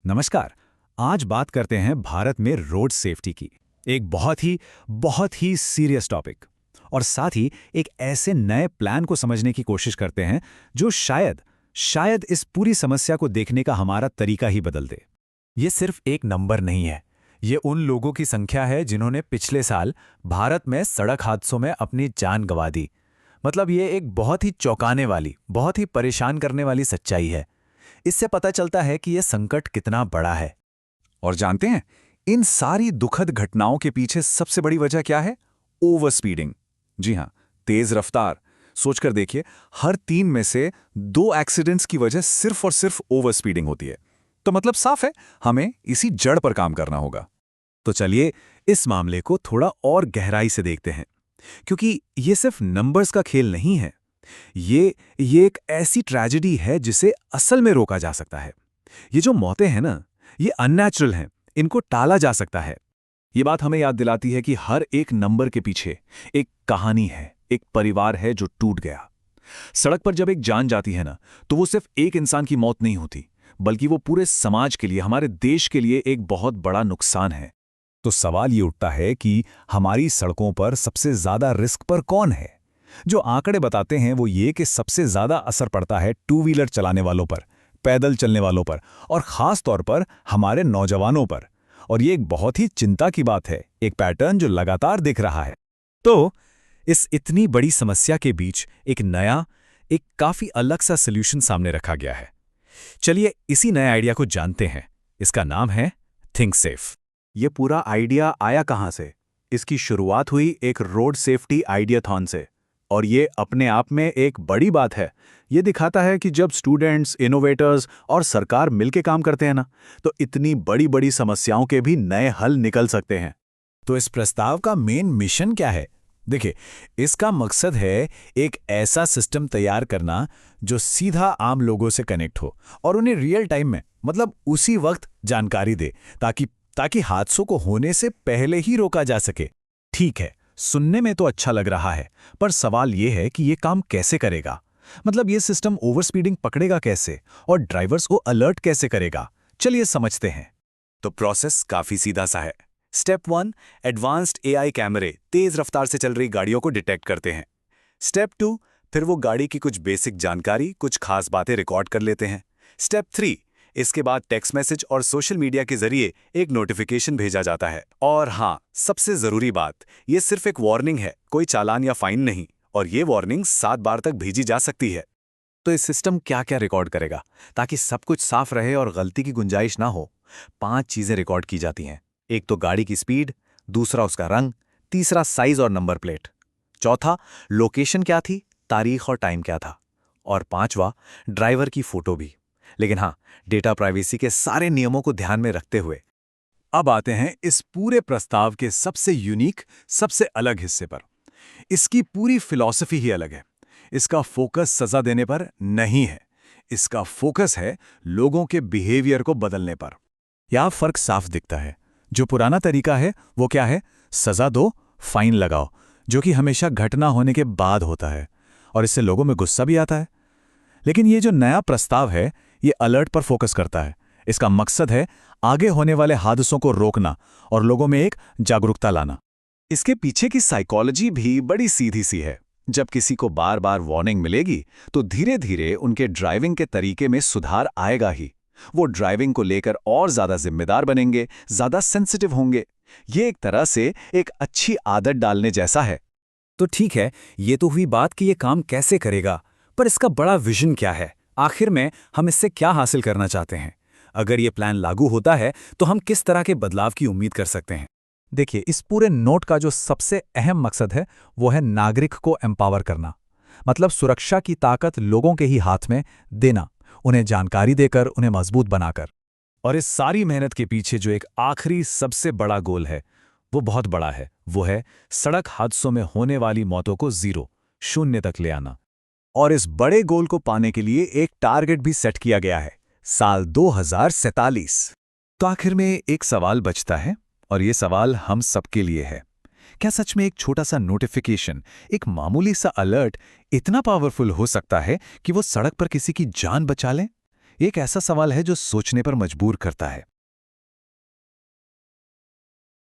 नमस्कार। आज बात करते हैं भारत में रोड सेफ्टी की। एक बहुत ही सीरियस टॉपिक। और साथ ही एक ऐसे नए प्लान को समझने की कोशिश करते हैं जो शायद इस पूरी समस्या को देखने का हमारा तरीका ही बदल दे। ये सिर्फ एक नंबर नहीं है। ये उन लोगों की संख्या है जिन्होंने पिछले साल भारत में सड़क हादसों में अपनी जान गंवा दी। मतलब ये एक बहुत ही चौंकाने वाली, बहुत ही परेशान करने वाली सच्चाई है। इससे पता चलता है कि यह संकट कितना बड़ा है। और जानते हैं, इन सारी दुखद घटनाओं के पीछे सबसे बड़ी वजह क्या है? Over speeding. जी हां, तेज रफ्तार। सोचकर देखिए, हर 3 में से 2 एक्सीडेंट्स की वजह सिर्फ और सिर्फ ओवर स्पीडिंग होती है। तो मतलब साफ है, हमें इसी जड़ पर काम करना होगा। तो चलिए इस मामले को थोड़ा और गहराई से देखते हैं, क्योंकि ये सिर्फ नंबर्स का खेल नहीं है। ये एक ऐसी ट्रेजेडी है जिसे असल में रोका जा सकता है। ये जो मौतें हैं ना, ये अननेचुरल हैं, इनको टाला जा सकता है। ये बात हमें याद दिलाती है कि हर एक नंबर के पीछे एक कहानी है, एक परिवार है जो टूट गया। सड़क पर जब एक जान जाती है ना, तो वो सिर्फ एक इंसान की मौत नहीं होती, बल्कि वो पूरे समाज के लिए, हमारे देश के लिए एक बहुत बड़ा नुकसान है। तो सवाल ये उठता है कि हमारी सड़कों पर सबसे ज्यादा रिस्क पर कौन है? जो आंकड़े बताते हैं वो ये कि सबसे ज्यादा असर पड़ता है टू व्हीलर चलाने वालों पर, पैदल चलने वालों पर, और खास तौर पर हमारे नौजवानों पर। और ये एक बहुत ही चिंता की बात है, एक पैटर्न जो लगातार दिख रहा है। तो इस इतनी बड़ी समस्या के बीच एक काफी अलग सा सॉल्यूशन सामने रखा गया है। चलिए इसी नए आइडिया को जानते हैं। इसका नाम है थिंक सेफ। ये पूरा आइडिया आया कहाँ से? इसकी शुरुआत हुई एक रोड सेफ्टी आइडियाथॉन से। और ये अपने आप में एक बड़ी बात है। ये दिखाता है कि जब स्टूडेंट्स, इनोवेटर्स और सरकार मिलकर काम करते हैं ना, तो इतनी बड़ी बड़ी समस्याओं के भी नए हल निकल सकते हैं। तो इस प्रस्ताव का मेन मिशन क्या है? देखिए, इसका मकसद है एक ऐसा सिस्टम तैयार करना जो सीधा आम लोगों से कनेक्ट हो और उन्हें रियल टाइम में, मतलब उसी वक्त जानकारी दे, ताकि हादसों को होने से पहले ही रोका जा सके। ठीक है, सुनने में तो अच्छा लग रहा है, पर सवाल यह है कि यह काम कैसे करेगा। मतलब ये सिस्टम ओवर स्पीडिंग पकड़ेगा कैसे और ड्राइवर्स को अलर्ट कैसे करेगा? चलिए समझते हैं। तो प्रोसेस काफी सीधा सा है। स्टेप 1, एडवांस्ड एआई कैमरे तेज रफ्तार से चल रही गाड़ियों को डिटेक्ट करते हैं। स्टेप 2, फिर वो गाड़ी की कुछ बेसिक जानकारी, कुछ खास बातें रिकॉर्ड कर लेते हैं। स्टेप 3, इसके बाद टेक्स्ट मैसेज और सोशल मीडिया के जरिए एक नोटिफिकेशन भेजा जाता है। और हाँ, सबसे जरूरी बात, ये सिर्फ एक वार्निंग है, कोई चालान या फाइन नहीं। और ये वार्निंग 7 बार तक भेजी जा सकती है। तो इस सिस्टम क्या क्या रिकॉर्ड करेगा ताकि सब कुछ साफ रहे और गलती की गुंजाइश ना हो? 5 चीजें रिकॉर्ड की जाती हैं। एक तो गाड़ी की स्पीड, दूसरा उसका रंग, तीसरा साइज और नंबर प्लेट, चौथा लोकेशन क्या थी, तारीख और टाइम क्या था, और पांचवा ड्राइवर की फोटो भी। लेकिन हाँ, डेटा प्राइवेसी के सारे नियमों को ध्यान में रखते हुए। अब आते हैं इस पूरे प्रस्ताव के सबसे यूनिक, सबसे अलग हिस्से पर। इसकी पूरी फिलॉसफी ही अलग है। इसका फोकस सजा देने पर नहीं है, इसका फोकस है लोगों के बिहेवियर को बदलने पर। यह फर्क साफ दिखता है। जो पुराना तरीका है वो क्या है? सजा दो, फाइन लगाओ, जो कि हमेशा घटना होने के बाद होता है, और इससे लोगों में गुस्सा भी आता है। लेकिन ये जो नया प्रस्ताव है, ये अलर्ट पर फोकस करता है। इसका मकसद है आगे होने वाले हादसों को रोकना और लोगों में एक जागरूकता लाना। इसके पीछे की साइकोलॉजी भी बड़ी सीधी सी है। जब किसी को बार बार वार्निंग मिलेगी, तो धीरे धीरे उनके ड्राइविंग के तरीके में सुधार आएगा ही। वो ड्राइविंग को लेकर और ज्यादा जिम्मेदार बनेंगे, ज्यादा सेंसिटिव होंगे। ये एक तरह से एक अच्छी आदत डालने जैसा है। तो ठीक है, ये तो हुई बात कि ये काम कैसे करेगा, पर इसका बड़ा विजन क्या है? आखिर में हम इससे क्या हासिल करना चाहते हैं? अगर ये प्लान लागू होता है तो हम किस तरह के बदलाव की उम्मीद कर सकते हैं? देखिए, इस पूरे नोट का जो सबसे अहम मकसद है वो है नागरिक को एम्पावर करना। मतलब सुरक्षा की ताकत लोगों के ही हाथ में देना, उन्हें जानकारी देकर, उन्हें मजबूत बनाकर। और इस सारी मेहनत के पीछे जो एक आखिरी सबसे बड़ा गोल है, वो बहुत बड़ा है। वो है सड़क हादसों में होने वाली मौतों को शून्य तक ले आना। और इस बड़े गोल को पाने के लिए एक टारगेट भी सेट किया गया है, साल 2047। तो आखिर में एक सवाल बचता है, और ये सवाल हम सबके लिए है। क्या सच में एक छोटा सा नोटिफिकेशन, एक मामूली सा अलर्ट इतना पावरफुल हो सकता है कि वो सड़क पर किसी की जान बचा ले? एक ऐसा सवाल है जो सोचने पर मजबूर करता है।